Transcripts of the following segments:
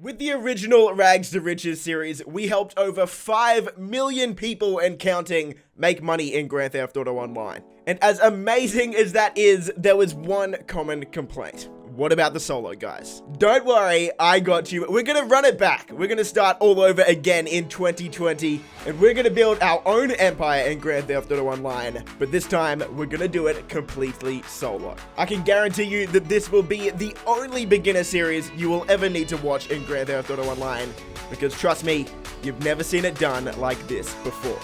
With the original Rags to Riches series, we helped over 5 million people and counting make money in Grand Theft Auto Online. And as amazing as that is, there was one common complaint. What about the solo guys? Don't worry, I got you. We're gonna run it back. We're gonna start all over again in 2020, and we're gonna build our own empire in Grand Theft Auto Online. But this time, we're gonna do it completely solo. I can guarantee you that this will be the only beginner series you will ever need to watch in Grand Theft Auto Online, because trust me, you've never seen it done like this before.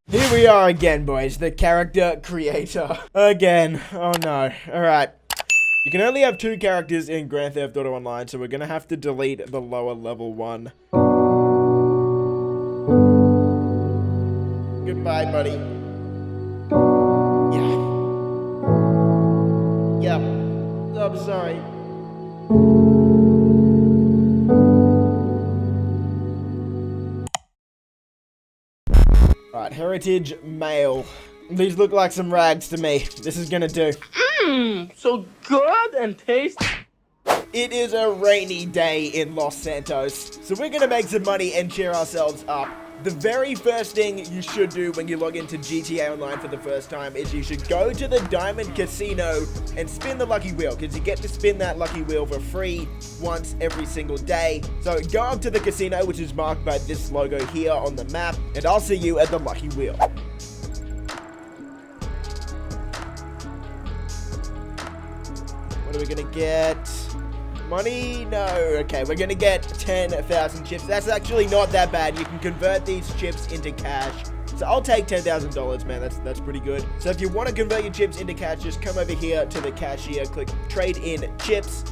Here we are again, boys, the character creator. Again, oh no. Alright. You can only have 2 characters in Grand Theft Auto Online, so we're gonna have to delete the lower level one. Goodbye, buddy. Yeah. I'm sorry. Alright, heritage male. These look like some rags to me. This is gonna do. So good and tasty. It is a rainy day in Los Santos, so we're gonna make some money and cheer ourselves up. The very first thing you should do when you log into GTA Online for the first time is you should go to the Diamond Casino and spin the lucky wheel, because you get to spin that lucky wheel for free once every single day. So go up to the casino, which is marked by this logo here on the map, and I'll see you at the lucky wheel. What are we gonna get? Money? No. Okay, we're gonna get 10,000 chips. That's actually not that bad. You can convert these chips into cash. So I'll take $10,000, man. That's pretty good. So if you want to convert your chips into cash, just come over here to the cashier, click trade in chips.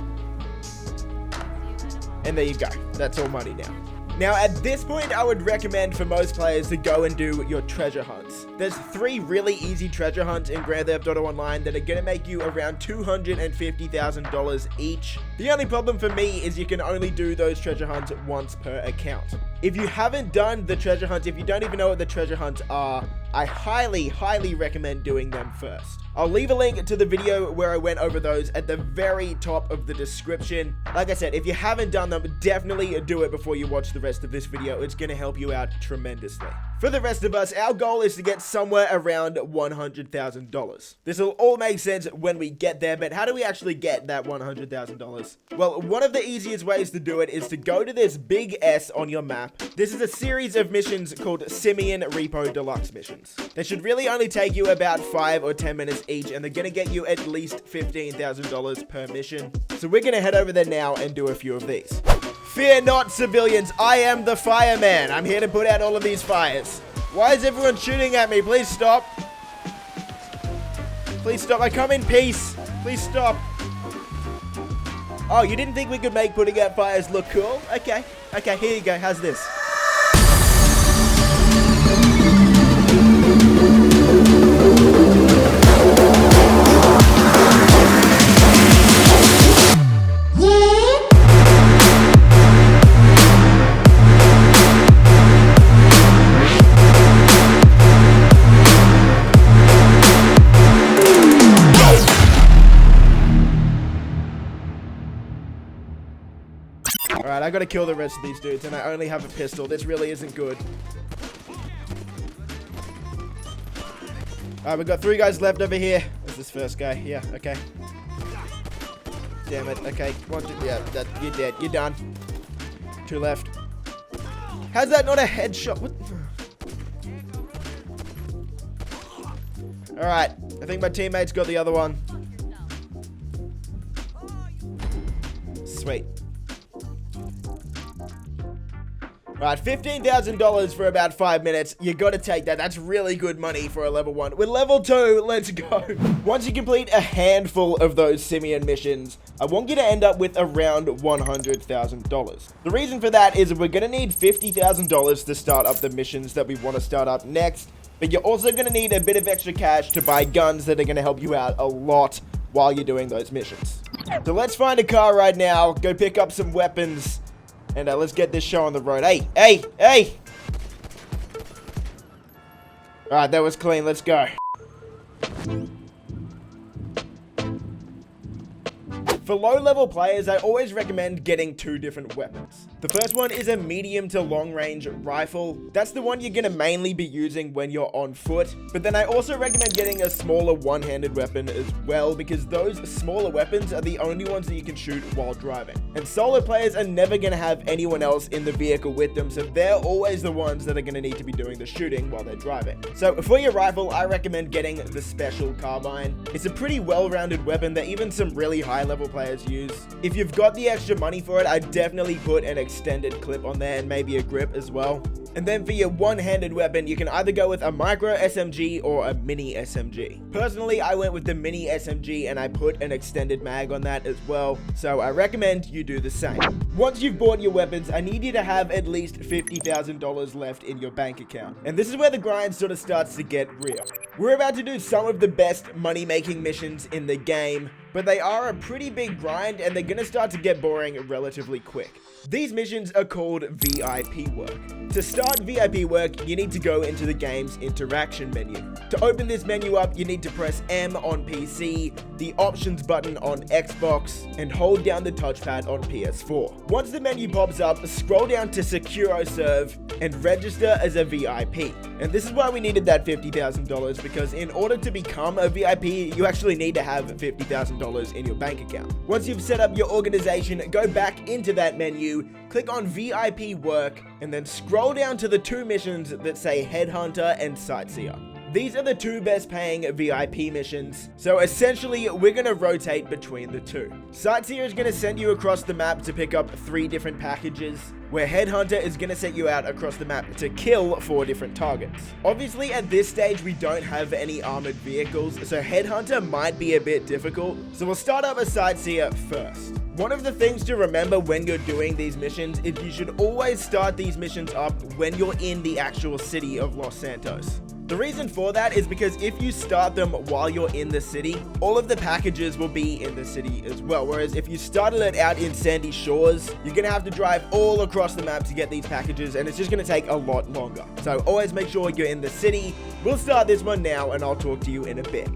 And there you go. That's all money now. Now, at this point, I would recommend for most players to go and do your treasure hunts. There's 3 really easy treasure hunts in Grand Theft Auto Online that are gonna make you around $250,000 each. The only problem for me is you can only do those treasure hunts once per account. If you haven't done the treasure hunts, if you don't even know what the treasure hunts are, I highly recommend doing them first. I'll leave a link to the video where I went over those at the very top of the description. Like I said, if you haven't done them, definitely do it before you watch the rest of this video. It's going to help you out tremendously. For the rest of us, our goal is to get somewhere around $100,000. This will all make sense when we get there, but how do we actually get that $100,000? Well, one of the easiest ways to do it is to go to this big S on your map. This is a series of missions called Simeon Repo Deluxe missions. They should really only take you about 5 or 10 minutes each, and they're gonna get you at least $15,000 per mission. So we're gonna head over there now and do a few of these. Fear not, civilians, I am the fireman. I'm here to put out all of these fires. Why is everyone shooting at me? Please stop. Please stop, I come in peace. Please stop. Oh, you didn't think we could make putting out fires look cool? Okay, here you go, how's this? Alright, I gotta kill the rest of these dudes, and I only have a pistol. This really isn't good. Alright, we've got 3 guys left over here. There's this first guy. Yeah, okay. Damn it. Okay, 1, 2, yeah, you're dead. You're done. 2 left. How's that not a headshot? What? Alright, I think my teammates got the other one. Sweet. Alright, $15,000 for about 5 minutes. You gotta take that. That's really good money for a level 1. With level 2, let's go. Once you complete a handful of those simian missions, I want you to end up with around $100,000. The reason for that is we're gonna need $50,000 to start up the missions that we want to start up next, but you're also gonna need a bit of extra cash to buy guns that are gonna help you out a lot while you're doing those missions. So let's find a car right now, go pick up some weapons, and let's get this show on the road. Hey! Alright, that was clean. Let's go. For low-level players, I always recommend getting 2 different weapons. The first one is a medium to long-range rifle. That's the one you're gonna mainly be using when you're on foot. But then I also recommend getting a smaller one-handed weapon as well, because those smaller weapons are the only ones that you can shoot while driving. And solo players are never gonna have anyone else in the vehicle with them, so they're always the ones that are gonna need to be doing the shooting while they're driving. So for your rifle, I recommend getting the Special Carbine. It's a pretty well-rounded weapon that even some really high-level players use. If you've got the extra money for it, I'd definitely put an extended clip on there and maybe a grip as well. And then for your one-handed weapon, you can either go with a micro SMG or a mini SMG. Personally, I went with the mini SMG and I put an extended mag on that as well, so I recommend you do the same. Once you've bought your weapons, I need you to have at least $50,000 left in your bank account. And this is where the grind sort of starts to get real. We're about to do some of the best money-making missions in the game, but they are a pretty big grind and they're gonna start to get boring relatively quick. These missions are called VIP work. To start VIP work, you need to go into the game's interaction menu. To open this menu up, you need to press M on PC, the options button on Xbox, and hold down the touchpad on PS4. Once the menu pops up, scroll down to Securo Serve and register as a VIP. And this is why we needed that $50,000, because in order to become a VIP, you actually need to have $50,000 in your bank account. Once you've set up your organization, go back into that menu, click on VIP work, and then scroll down to the 2 missions that say Headhunter and Sightseer. These are the 2 best paying VIP missions, so essentially we're going to rotate between the 2. Sightseer is going to send you across the map to pick up 3 different packages, where Headhunter is going to set you out across the map to kill 4 different targets. Obviously at this stage we don't have any armored vehicles, so Headhunter might be a bit difficult, so we'll start up a Sightseer first. One of the things to remember when you're doing these missions is you should always start these missions up when you're in the actual city of Los Santos. The reason for that is because if you start them while you're in the city, all of the packages will be in the city as well. Whereas if you started it out in Sandy Shores, you're gonna have to drive all across the map to get these packages, and it's just gonna take a lot longer. So always make sure you're in the city. We'll start this one now, and I'll talk to you in a bit.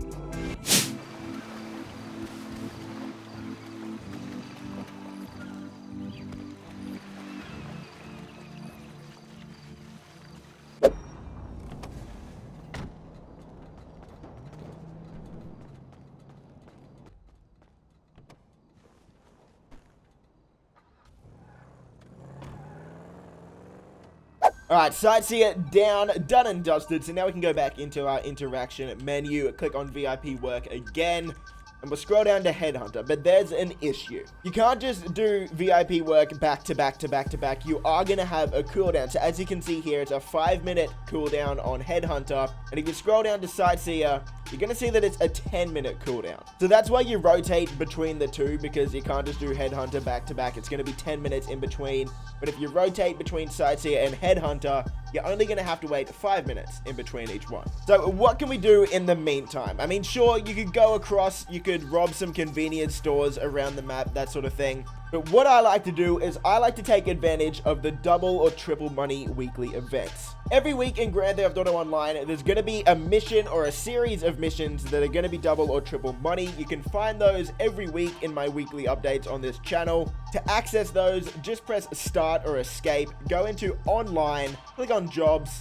Alright, Sightseer down, done and dusted. So now we can go back into our interaction menu, click on VIP work again, and we'll scroll down to Headhunter. But there's an issue. You can't just do VIP work back to back to back to back. You are going to have a cooldown. So as you can see here, it's a 5-minute cooldown on Headhunter. And if you scroll down to Sightseer, you're going to see that it's a 10-minute cooldown. So that's why you rotate between the 2, because you can't just do Headhunter back to back. It's going to be 10 minutes in between. But if you rotate between Sightseer and Headhunter, you're only going to have to wait 5 minutes in between each one. So what can we do in the meantime? I mean, sure, you could go across, you could rob some convenience stores around the map, that sort of thing. But what I like to do is I like to take advantage of the double or triple money weekly events. Every week in Grand Theft Auto Online, there's going to be a mission or a series of missions that are going to be double or triple money. You can find those every week in my weekly updates on this channel. To access those, just press start or escape, go into online, click on jobs,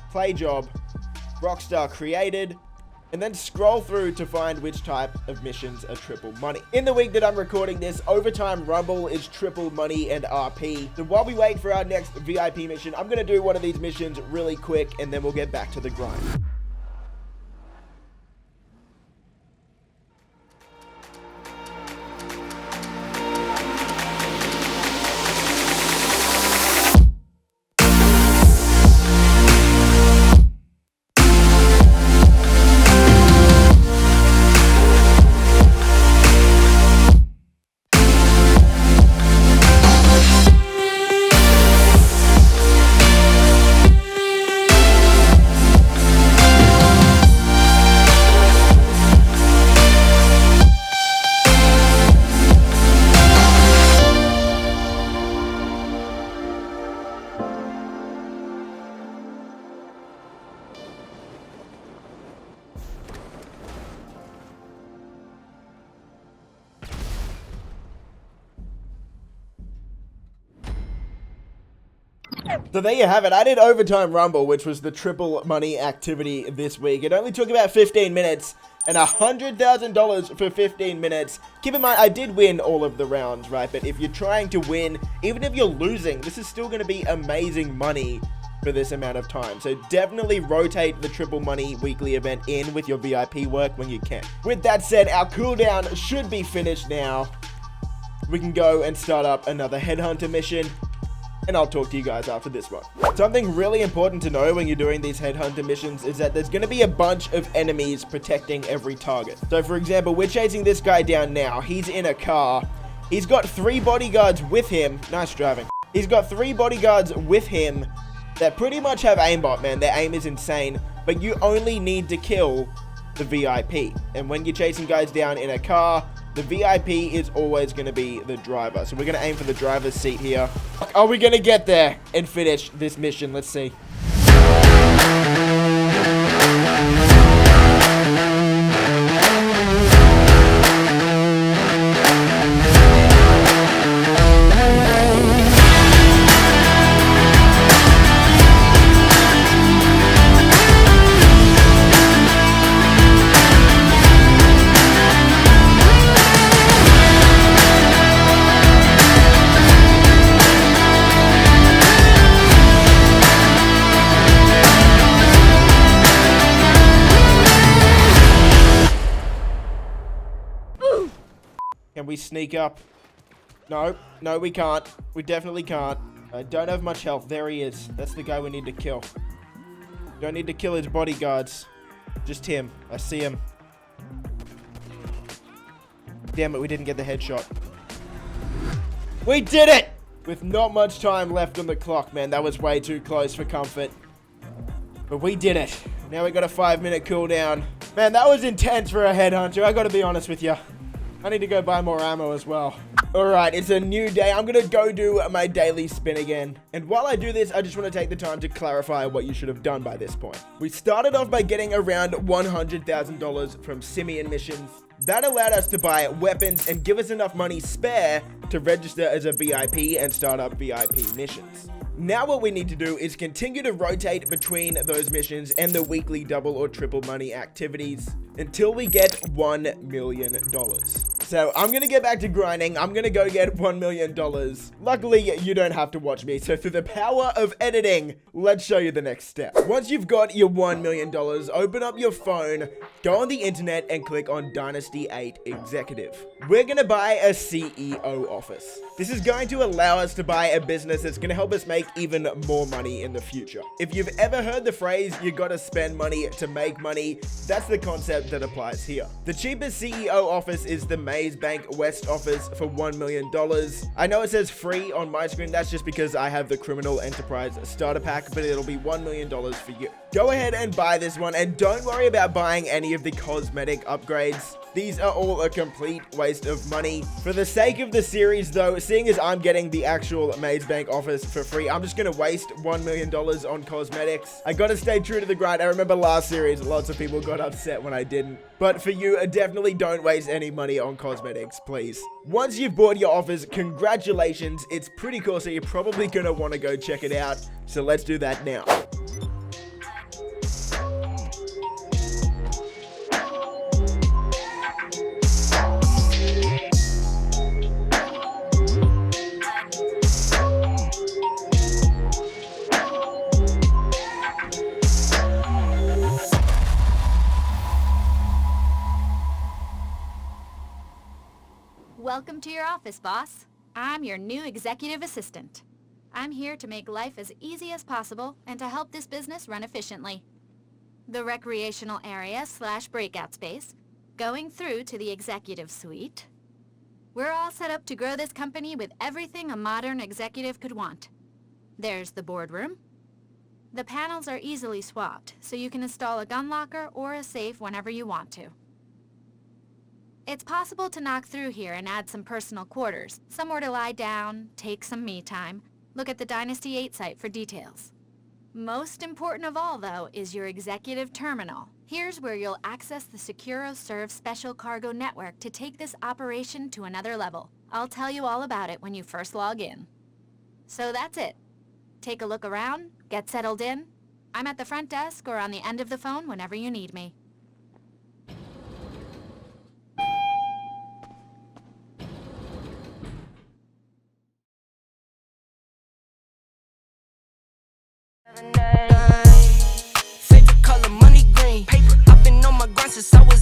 play job, Rockstar created, and then scroll through to find which type of missions are triple money. In the week that I'm recording this, Overtime Rumble is triple money and RP. So while we wait for our next VIP mission, I'm gonna do one of these missions really quick, and then we'll get back to the grind. So there you have it. I did Overtime Rumble, which was the triple money activity this week. It only took about 15 minutes and $100,000 for 15 minutes. Keep in mind, I did win all of the rounds, right? But if you're trying to win, even if you're losing, this is still going to be amazing money for this amount of time. So definitely rotate the triple money weekly event in with your VIP work when you can. With that said, our cooldown should be finished now. We can go and start up another Headhunter mission, and I'll talk to you guys after this one. Something really important to know when you're doing these Headhunter missions is that there's going to be a bunch of enemies protecting every target. So for example, we're chasing this guy down now. He's in a car. He's got 3 bodyguards with him. Nice driving. He's got 3 bodyguards with him that pretty much have aimbot, man. Their aim is insane, but you only need to kill the VIP. And when you're chasing guys down in a car, the VIP is always going to be the driver. So we're going to aim for the driver's seat here. Are we going to get there and finish this mission? Let's see. Can we sneak up? No, we can't. We definitely can't. I don't have much health. There he is. That's the guy we need to kill. Don't need to kill his bodyguards. Just him. I see him. Damn it, we didn't get the headshot. We did it! With not much time left on the clock, man. That was way too close for comfort. But we did it. Now we got a 5-minute cooldown. Man, that was intense for a Headhunter. I gotta be honest with you. I need to go buy more ammo as well. Alright, it's a new day. I'm gonna go do my daily spin again. And while I do this, I just want to take the time to clarify what you should have done by this point. We started off by getting around $100,000 from Simian missions. That allowed us to buy weapons and give us enough money spare to register as a VIP and start up VIP missions. Now what we need to do is continue to rotate between those missions and the weekly double or triple money activities until we get $1 million. So I'm going to get back to grinding. I'm going to go get $1 million. Luckily, you don't have to watch me. So through the power of editing, let's show you the next step. Once you've got your $1 million, open up your phone, go on the internet and click on Dynasty 8 Executive. We're going to buy a CEO office. This is going to allow us to buy a business that's going to help us make even more money in the future. If you've ever heard the phrase, you gotta spend money to make money, that's the concept that applies here. The cheapest CEO office is the Maze Bank West office for $1 million. I know it says free on my screen, that's just because I have the Criminal Enterprise starter pack, but it'll be $1 million for you. Go ahead and buy this one, and don't worry about buying any of the cosmetic upgrades. These are all a complete waste of money. For the sake of the series though, seeing as I'm getting the actual Maze Bank office for free, I'm just gonna waste $1 million on cosmetics. I gotta stay true to the grind. I remember last series, lots of people got upset when I didn't. But for you, definitely don't waste any money on cosmetics, please. Once you've bought your office, congratulations. It's pretty cool, so you're probably gonna wanna go check it out. So let's do that now. Welcome to your office, boss. I'm your new executive assistant. I'm here to make life as easy as possible and to help this business run efficiently. The recreational area / breakout space, going through to the executive suite. We're all set up to grow this company with everything a modern executive could want. There's the boardroom. The panels are easily swapped, so you can install a gun locker or a safe whenever you want to. It's possible to knock through here and add some personal quarters, somewhere to lie down, take some me time, look at the Dynasty 8 site for details. Most important of all, though, is your executive terminal. Here's where you'll access the SecuroServe special cargo network to take this operation to another level. I'll tell you all about it when you first log in. So that's it. take a look around, get settled in. I'm at the front desk or on the end of the phone whenever you need me. Favorite color, money green. Paper. I've been on my grind since I was